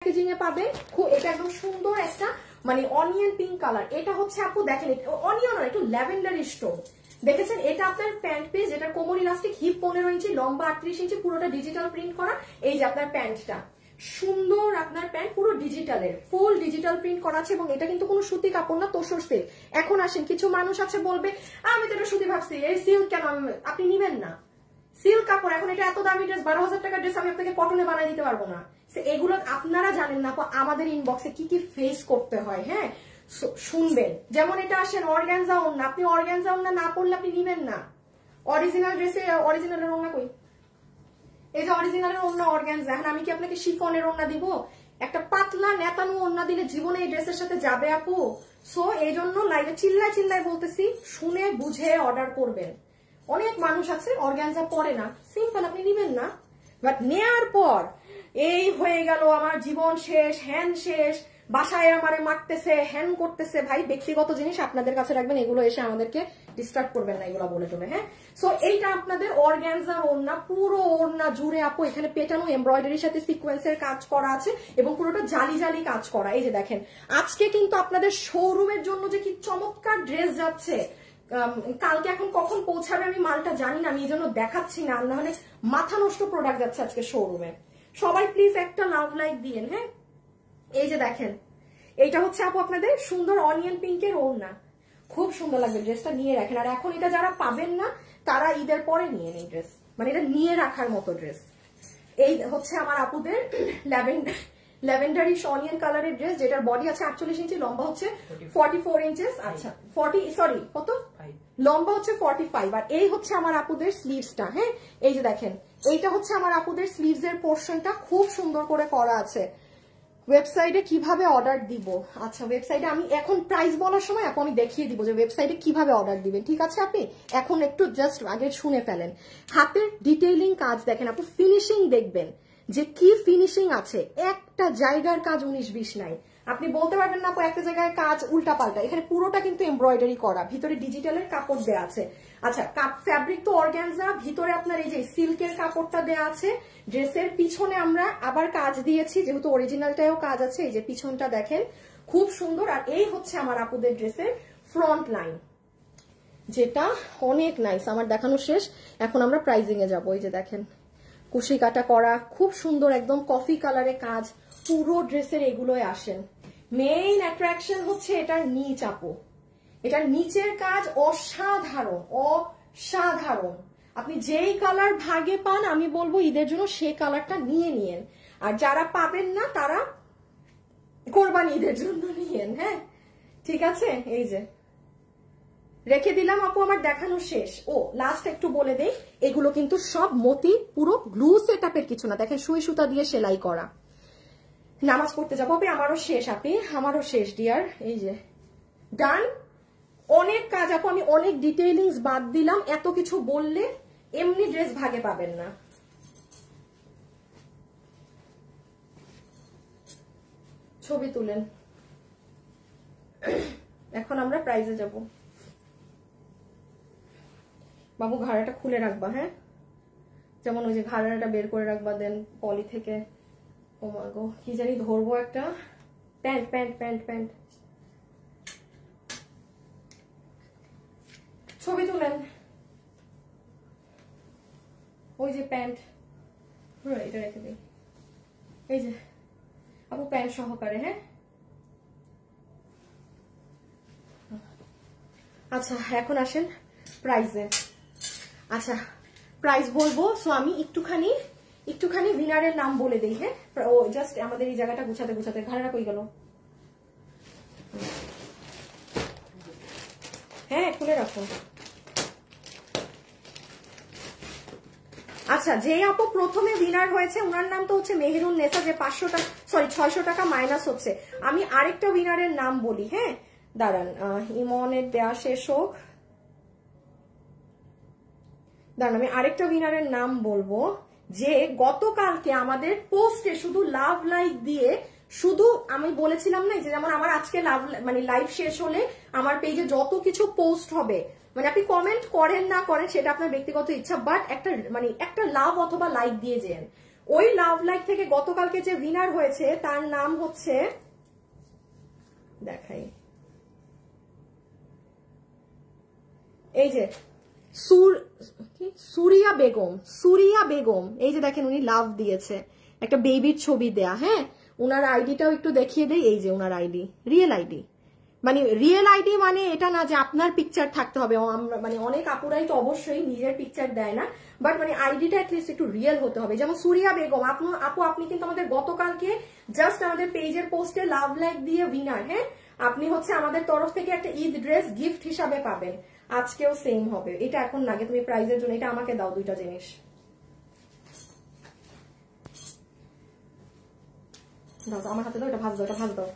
Packaging এ পাবেন। এটা একদম সুন্দর একটা মানে অনিয়ন পিঙ্ক কালার। এটা হচ্ছে আপু দেখেন অনিয়ন না, একটু ল্যাভেন্ডার স্টোন দেখেছেন। এটা আপনার প্যান্ট পেজ, এটা কোমর ইলাস্টিক, হিপ 15 ইঞ্চি, লম্বা 38 ইঞ্চি, পুরোটা ডিজিটাল প্রিন্ট করা। এই যে আপনার প্যান্টটা সুন্দর, আপনার প্যান্ট পুরো ডিজিটালের, ফুল ডিজিটাল প্রিন্ট করা আছে এবং এটা কিন্তু কোনো সুতি কাপড় না, তোষর সিল্ক। এখন আসেন, কিছু মানুষ আছে বলবে আমি তো এটা সুতি ভাবছি, এই সিল্ক কেন, আপনি নিবেন না সিল্ক কাপড়। এখন এটা এত দামি ড্রেস, 12,000 টাকার ড্রেস আমি আপনাকে কটনে বানাই দিতে পারবো না। এগুলো আপনারা জানেন না আমাদের ইনবক্সে কি কি ফেস করতে হয়। হ্যাঁ শুনবেন, যেমন এটা আসেন অর্গানজা ওড়না, আপনি অর্গানজা ওড়না না পড়লে আপনি নিবেন না। অরিজিনাল ড্রেসে অরিজিনালের ওড়না কই? এই যে অরিজিনালের ওড়না অর্গানজা। এখন আমি কি আপনাকে শিফনের ওড়না দিব? একটা পাতলা নেতানো ওড়না দিলে জীবনে এই ড্রেসের সাথে যাবে আপু? সো এই জন্য লাইভে চিল্লায় চিল্লায় বলতেছি, শুনে বুঝে অর্ডার করবেন। অনেক মানুষ আছে অর্গানজা পরে না, সিম্পল আপনি নিবেন না, বাট নেয়ার পর এই হয়ে গেল আমার জীবন শেষ, হ্যান শেষ, বাসায় আমারে মারতেছে, হ্যান করতেছে। ভাই ব্যক্তিগত জিনিস আপনাদের কাছে রাখবেন, এগুলো এসে আমাদেরকে ডিস্টার্ব করবেন না, এগুলো বলে টলে। হ্যাঁ সো এইটা আপনাদের অর্গানজার ওড়না, পুরো ওড়না জুড়ে আপু এখানে পেটানো এমব্রয়ডারির সাথে সিকোয়েন্সের কাজ করা আছে এবং পুরোটা জালি জালি কাজ করা। এই যে দেখেন, আজকে কিন্তু আপনাদের শোরুমের জন্য যে কি চমৎকার ড্রেস যাচ্ছে, কালকে এখন কখন পৌঁছাবে আমি মালটা জানি না, আমি এই জন্য দেখাচ্ছি না, না হলে মাথা নষ্ট প্রোডাক্ট যাচ্ছে আজকে শোরুমে। সবাই প্লিজ একটা লাভ লাইক দিয়েন। হ্যাঁ এই যে দেখেন, এইটা হচ্ছে আপু আপনাদের সুন্দর অনিয়ন পিঙ্কের ওড়না, খুব সুন্দর লাগবে, ড্রেসটা নিয়ে রাখেন। আর এখন এটা যারা পাবেন না তারা ঈদের পরে নিয়ে নেই ড্রেস, মানে এটা নিয়ে রাখার মতো ড্রেস। এই হচ্ছে আমার আপুদের ল্যাভেন্ডারিশ অনিয়ন কালারের ড্রেস, যেটার বডি আছে 48 ইঞ্চি, লম্বা হচ্ছে 44 ইঞ্চেস। আচ্ছা 40 সরি কত, লম্বা হচ্ছে 45। আর এই হচ্ছে আমার আপুদের স্লিভসটা। হ্যাঁ এই যে দেখেন, এইটা হচ্ছে আমার আপুদের স্লিভস এর পোর্শনটা, খুব সুন্দর করে করা আছে। ওয়েবসাইটে কিভাবে অর্ডার দিব? আচ্ছা ওয়েবসাইটে আমি এখন প্রাইস বলার সময় আপু আমি দেখিয়ে দিব যে ওয়েবসাইটে কিভাবে অর্ডার দিবেন, ঠিক আছে? আপনি এখন একটু জাস্ট আগে শুনে ফেলেন। হাতের ডিটেইলিং কাজ দেখেন আপু, ফিনিশিং দেখবেন যে কি ফিনিশিং আছে, একটা জায়গার কাজ 19-20 নাই। আপনি বলতে পারবেন না আপু একটা জায়গায় কাজ উল্টা পাল্টা, এখানে পুরোটা কিন্তু এমব্রয়ডারি করা, ভিতরে ডিজিটালের কাপড় দেওয়া আছে। আচ্ছা ফ্যাব্রিক তো অর্গানজা, ভিতরে আপনার এই যে সিল্কের কাপড়টা দেওয়া আছে। ড্রেসের পিছনে আমরা আবার কাজ দিয়েছি, যেহেতু অরিজিনালটাও কাজ আছে। এই যে পিছনটা দেখেন খুব সুন্দর। আর এই হচ্ছে আমার আপুদের ড্রেসের ফ্রন্ট লাইন, যেটা অনেক নাইস। আমার দেখানো শেষ, এখন আমরা প্রাইজিং এ যাবো। এই যে দেখেন কুশি কাটা করা, খুব সুন্দর একদম কফি কালারে কাজ, পুরো ড্রেসের এগুলোই আসেন। মেইন অ্যাট্রাকশন হচ্ছে এটার নিচ আপু, এটার নিচের কাজ অসাধারণ, অসাধারণ। আপনি যেই কালার ভাগে পান আমি বলবো ঈদের জন্য সেই কালারটা নিয়ে নিয়েন, আর যারা পাবেন না তারা কোরবানি ঈদের জন্য নিয়েন। হ্যাঁ ঠিক আছে, এই যে রেখে দিলাম আপু, আমার দেখানো শেষ। ও লাস্ট একটু বলে দেই, এগুলো কিন্তু সব মতি, পুরো গ্লু সেটআপের কিছু না, দেখেন সুই সুতা দিয়ে সেলাই করা। নামাজ পড়তে যাবো আপনি, আমারও শেষ আপনি, আমারও শেষ ডিয়ার। এই যে ডান, অনেক কাজ আপু, আমি অনেক ডিটেইলিংস বাদ দিলাম, এত কিছু বললে এমনি ড্রেস ভাগে পাবেন না। ছবি তুলেন, এখন আমরা প্রাইজে যাব। বাবু ঘাড়াটা খুলে রাখবা, হ্যাঁ যেমন ওই যে ঘাড়াটা বের করে রাখবা, দেন পলি থেকে ও মা গো কি জানি ধরবো একটা, প্যান্ট প্যান্ট প্যান্ট প্যান্ট, ছবি তুলেন। ওই যে প্যান্ট, এটা রেখে দিই। এই যে আপু প্যান্ট সহকারে। হ্যাঁ আচ্ছা এখন আসেন প্রাইজে। আচ্ছা প্রাইস বলবো, সো আমি একটুখানি উইনারের নাম বলে দিই। হ্যাঁ ও জাস্ট আমাদের এই জায়গাটা গুছাতে গুছাতে ঘাড়া কই গেল। হ্যাঁ খুলে রাখো। আচ্ছা যে আপু প্রথমে উইনার হয়েছে ওনার নাম তো হচ্ছে মেহেরুন নেসা, যে 500 টাকা সরি 600 টাকা মাইনাস হচ্ছে। আমি আরেকটা উইনারের নাম বলি। হ্যাঁ দাঁড়ান, ইমনের দেয়া শেষ হোক, দাঁড়ান আমি আরেকটা উইনারের নাম বলবো, যে গতকালকে আমাদের পোস্টে শুধু লাভ লাইক দিয়ে, শুধু আমি বলেছিলাম না যে যেমন আমার আজকে মানে লাইভ শেষ হলে আমার পেজে যত কিছু পোস্ট হবে, মানে আপনি কমেন্ট করেন না করেন সেটা আপনার ব্যক্তিগত ইচ্ছা, বাট একটা মানে একটা লাভ অথবা লাইক দিয়ে যেন। ওই লাভ লাইক থেকে গতকালকে যে উইনার হয়েছে তার নাম হচ্ছে, দেখাই, এই যে সুরিয়া বেগম, সুরিয়া বেগম, এই যে দেখেন উনি লাভ দিয়েছে, একটা বেবির ছবি দেয়া। হ্যাঁ, উনার আইডিটাও একটু দেখিয়ে দেই, এই যে উনার আইডি, রিয়েল আইডি। মানে রিয়েল আইডি মানে এটা না যে আপনার পিকচার থাকতে হবে, মানে অনেক আপুরাই তো অবশ্যই নিজের পিকচার দেয় না, বাট মানে আইডিটা অ্যাটলিস্ট একটু রিয়েল হতে হবে। যেমন সুরিয়া বেগম আপু, আপনি কিন্তু আমাদের গতকালকে জাস্ট আমাদের পেজের পোস্টে লাভ লাইক দিয়ে উইনার। হ্যাঁ, আপনি হচ্ছে আমাদের তরফ থেকে একটা ঈদ ড্রেস গিফট হিসাবে পাবেন, আজকেও সেম হবে। এটা এখন লাগে তুমি প্রাইজের জন্য, এটা আমাকে দাও দুইটা জিনিস, দাও আমার হাতে দাও, এটা ভাজ দাও, এটা ভাজ দাও।